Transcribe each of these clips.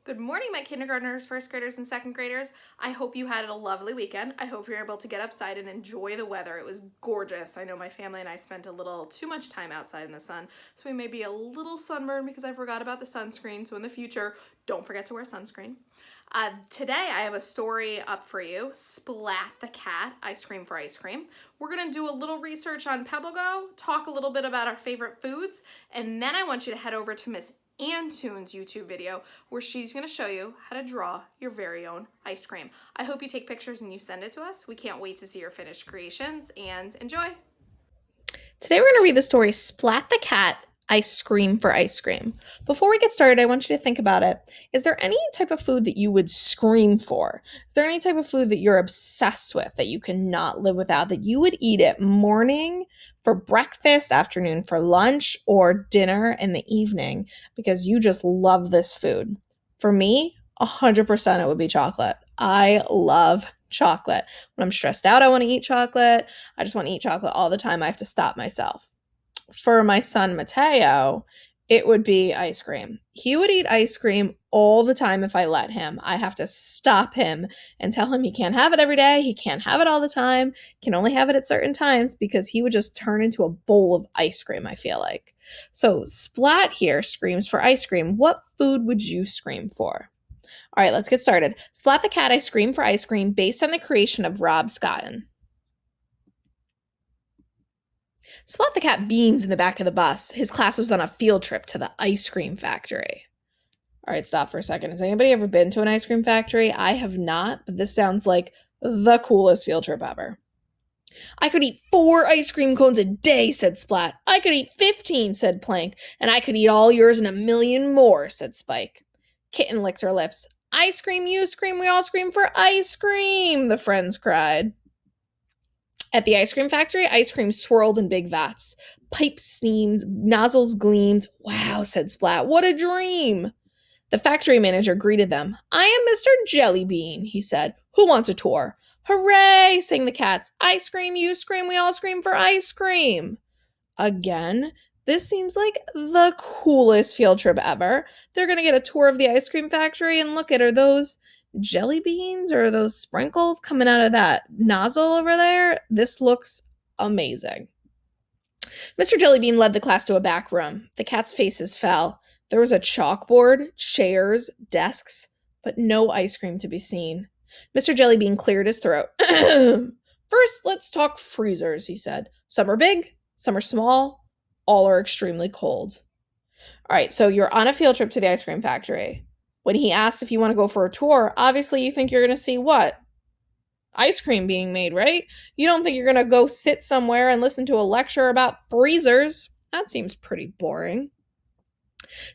Good morning, my kindergartners, first graders, and second graders. I hope you had a lovely weekend. I hope you're able to get outside and enjoy the weather. It was gorgeous. I know my family and I spent a little too much time outside in the sun, so we may be a little sunburned because I forgot about the sunscreen. So in the future, don't forget to wear sunscreen. Today I have a story up for you, Splat the Cat, Ice Cream for Ice Cream. We're going to do a little research on PebbleGo, talk a little bit about our favorite foods, and then I want you to head over to Miss Antunes' YouTube video where she's going to show you how to draw your very own ice cream. I hope you take pictures and you send it to us. We can't wait to see your finished creations, and enjoy. Today we're going to read the story Splat the Cat, Ice Cream for Ice Cream. Before we get started, I want you to think about it. Is there any type of food that you would scream for? Is there any type of food that you're obsessed with, that you cannot live without, that you would eat it morning, for breakfast, afternoon for lunch, or dinner in the evening because you just love this food? For me, 100% it would be chocolate. I love chocolate. When I'm stressed out, I want to eat chocolate. I just want to eat chocolate all the time. I have to stop myself. For my son Mateo, it would be ice cream. He would eat ice cream all the time if I let him. I have to stop him and tell him he can't have it every day. He can't have it all the time. Can only have it at certain times because he would just turn into a bowl of ice cream, I feel like. So Splat here screams for ice cream. What food would you scream for? All right, let's get started. Splat the Cat, I Scream for Ice Cream, based on the creation of Rob Scotton. Splat the Cat beams in the back of the bus. His class was on a field trip to the ice cream factory. All right, stop for a second. Has anybody ever been to an ice cream factory? I have not, but this sounds like the coolest field trip ever. I could eat 4 ice cream cones a day, said Splat. I could eat 15, said Plank. And I could eat all yours and a million more, said Spike. Kitten licked her lips. Ice cream, you scream, we all scream for ice cream, the friends cried. At the ice cream factory, ice cream swirled in big vats. Pipes steamed, nozzles gleamed. Wow, said Splat, what a dream! The factory manager greeted them. I am Mr. Jellybean, he said. Who wants a tour? Hooray, sang the cats. Ice cream, you scream, we all scream for ice cream. Again, this seems like the coolest field trip ever. They're going to get a tour of the ice cream factory, and look, are those jelly beans or are those sprinkles coming out of that nozzle over there? This looks amazing. Mr. Jellybean led the class to a back room. The cats' faces fell. There was a chalkboard, chairs, desks, but no ice cream to be seen. Mr. Jellybean cleared his throat. First, let's talk freezers, he said. Some are big, some are small, all are extremely cold. All right, so you're on a field trip to the ice cream factory. When he asked if you want to go for a tour, obviously you think you're going to see what? Ice cream being made, right? You don't think you're going to go sit somewhere and listen to a lecture about freezers. That seems pretty boring.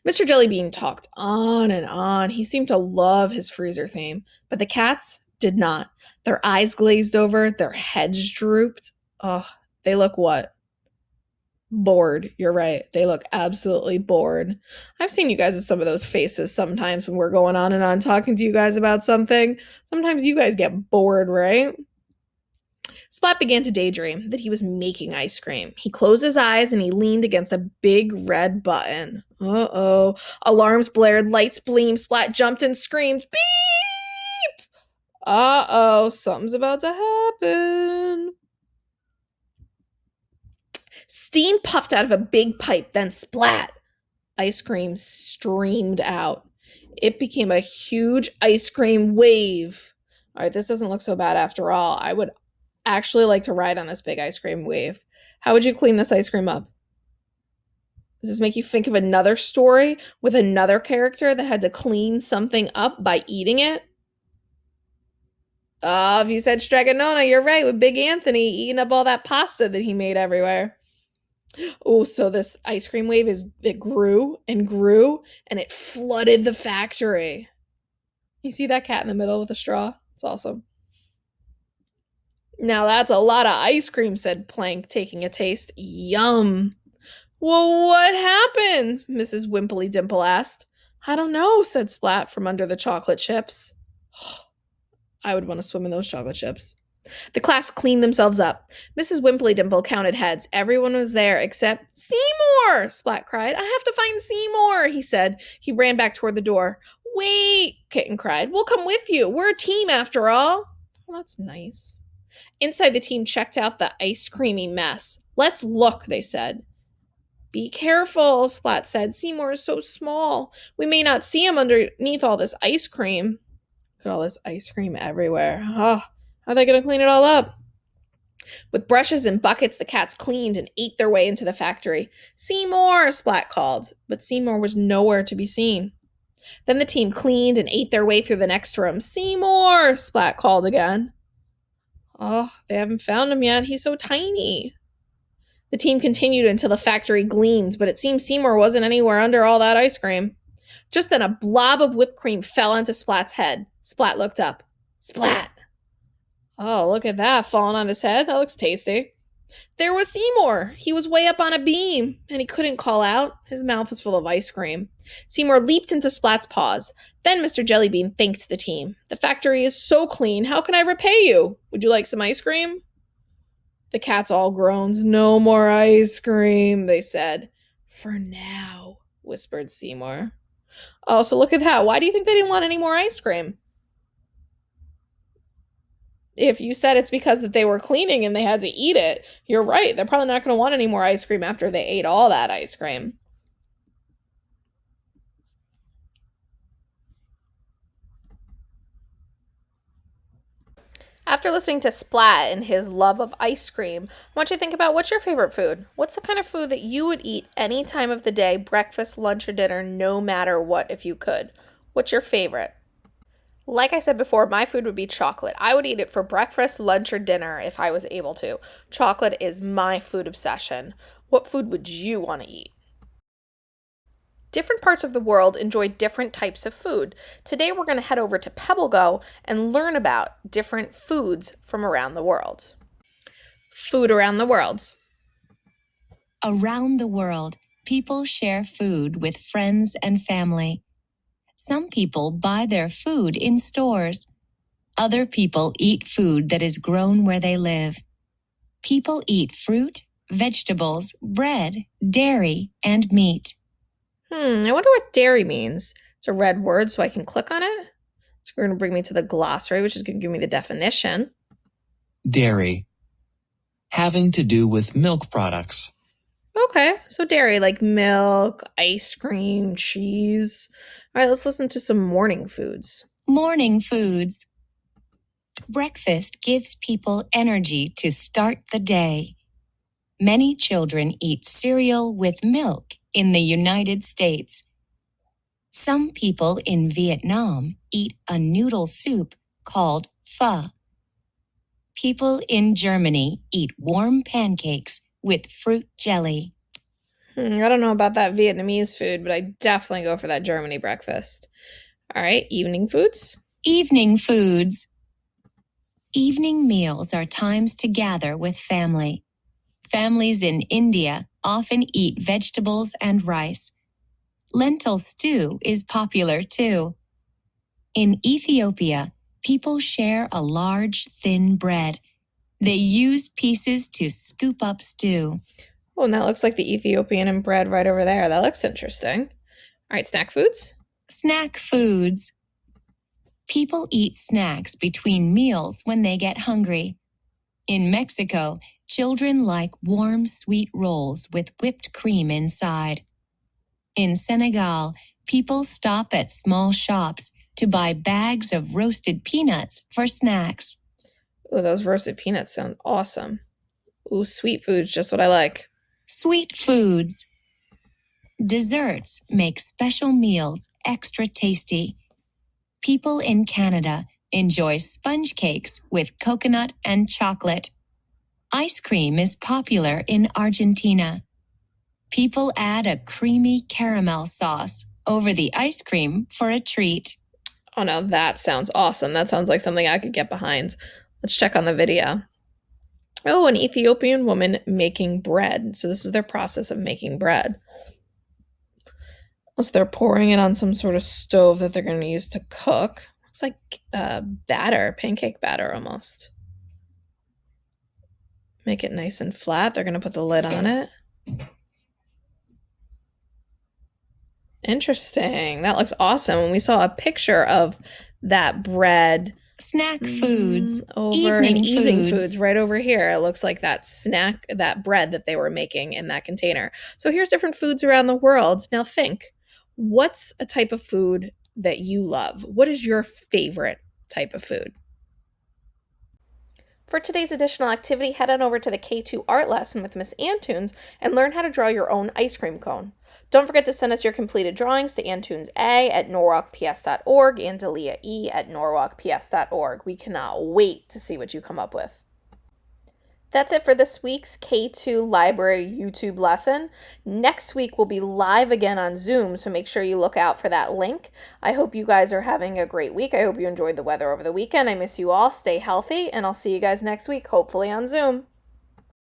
Mr. Jellybean talked on and on. He seemed to love his freezer theme, but the cats did not. Their eyes glazed over, their heads drooped. Oh, they look what? Bored. You're right. They look absolutely bored. I've seen you guys with some of those faces sometimes when we're going on and on talking to you guys about something. Sometimes you guys get bored, right? Splat began to daydream that he was making ice cream. He closed his eyes and he leaned against a big red button. Uh-oh. Alarms blared, lights bleamed. Splat jumped and screamed, beep! Uh-oh, something's about to happen. Steam puffed out of a big pipe, then splat. Ice cream streamed out. It became a huge ice cream wave. All right, this doesn't look so bad after all. I would actually like to ride on this big ice cream wave. How would you clean this ice cream up? Does this make you think of another story with another character that had to clean something up by eating it? Oh, if you said Stregonona, you're right, with Big Anthony eating up all that pasta that he made everywhere. Oh, so this ice cream wave it grew and grew and it flooded the factory. You see that cat in the middle with a straw? It's awesome. Now that's a lot of ice cream, said Plank, taking a taste. Yum. Well, what happens? Mrs. Wimply Dimple asked. I don't know, said Splat from under the chocolate chips. I would want to swim in those chocolate chips. The class cleaned themselves up. Mrs. Wimply Dimple counted heads. Everyone was there except Seymour, Splat cried. I have to find Seymour, he said. He ran back toward the door. Wait, Kitten cried. We'll come with you. We're a team after all. Well, that's nice. Inside, the team checked out the ice creamy mess. Let's look, they said. Be careful, Splat said. Seymour is so small. We may not see him underneath all this ice cream. Look at all this ice cream everywhere. Oh, how are they going to clean it all up? With brushes and buckets, the cats cleaned and ate their way into the factory. Seymour, Splat called, but Seymour was nowhere to be seen. Then the team cleaned and ate their way through the next room. Seymour, Splat called again. Oh, they haven't found him yet. He's so tiny. The team continued until the factory gleamed, but it seemed Seymour wasn't anywhere under all that ice cream. Just then a blob of whipped cream fell onto Splat's head. Splat looked up. Splat! Oh, look at that, falling on his head. That looks tasty. There was Seymour. He was way up on a beam, and he couldn't call out. His mouth was full of ice cream. Seymour leaped into Splat's paws. Then Mr. Jellybean thanked the team. The factory is so clean. How can I repay you? Would you like some ice cream? The cats all groaned. No more ice cream, they said. For now, whispered Seymour. Oh, so look at that. Why do you think they didn't want any more ice cream? If you said it's because that they were cleaning and they had to eat it, you're right. They're probably not going to want any more ice cream after they ate all that ice cream. After listening to Splat and his love of ice cream, I want you to think about what's your favorite food? What's the kind of food that you would eat any time of the day, breakfast, lunch, or dinner, no matter what, if you could? What's your favorite? Like I said before, my food would be chocolate. I would eat it for breakfast, lunch, or dinner if I was able to. Chocolate is my food obsession. What food would you want to eat? Different parts of the world enjoy different types of food. Today we're going to head over to PebbleGo and learn about different foods from around the world. Food around the world. Around the world, people share food with friends and family. Some people buy their food in stores. Other people eat food that is grown where they live. People eat fruit, vegetables, bread, dairy, and meat. I wonder what dairy means. It's a red word, so I can click on it. It's going to bring me to the glossary, which is going to give me the definition. Dairy. Having to do with milk products. Okay, so dairy, like milk, ice cream, cheese. All right, let's listen to some morning foods. Morning foods. Breakfast gives people energy to start the day. Many children eat cereal with milk in the United States. Some people in Vietnam eat a noodle soup called pho. People in Germany eat warm pancakes with fruit jelly. I don't know about that Vietnamese food, but I definitely go for that Germany breakfast. All right, evening foods. Evening foods. Evening meals are times to gather with family. Families in India often eat vegetables and rice. Lentil stew is popular too. In Ethiopia, people share a large, thin bread. They use pieces to scoop up stew. Oh, and that looks like the Ethiopian bread right over there. That looks interesting. All right, snack foods. Snack foods. People eat snacks between meals when they get hungry. In Mexico, children like warm, sweet rolls with whipped cream inside. In Senegal, people stop at small shops to buy bags of roasted peanuts for snacks. Oh, those roasted peanuts sound awesome. Ooh, sweet food's just what I like. Sweet foods. Desserts make special meals extra tasty. People in Canada enjoy sponge cakes with coconut and chocolate. Ice cream is popular in Argentina. People add a creamy caramel sauce over the ice cream for a treat. Oh, now that sounds awesome. That sounds like something I could get behind. Let's check on the video. Oh, an Ethiopian woman making bread. So this is their process of making bread. So they're pouring it on some sort of stove that they're going to use to cook. Looks like batter, pancake batter almost. Make it nice and flat. They're going to put the lid on it. Interesting. That looks awesome. And we saw a picture of that bread Snack foods. over in Evening evening foods. foods right over here. It looks like that bread that they were making in that container. So here's different foods around the world. Now think, what's a type of food that you love? What is your favorite type of food? For today's additional activity, head on over to the K-2 art lesson with Miss Antunes and learn how to draw your own ice cream cone. Don't forget to send us your completed drawings to antunes@norwalkps.org and Delia E@norwalkps.org. We cannot wait to see what you come up with. That's it for this week's K2 Library YouTube lesson. Next week we'll be live again on Zoom, so make sure you look out for that link. I hope you guys are having a great week. I hope you enjoyed the weather over the weekend. I miss you all. Stay healthy, and I'll see you guys next week, hopefully on Zoom.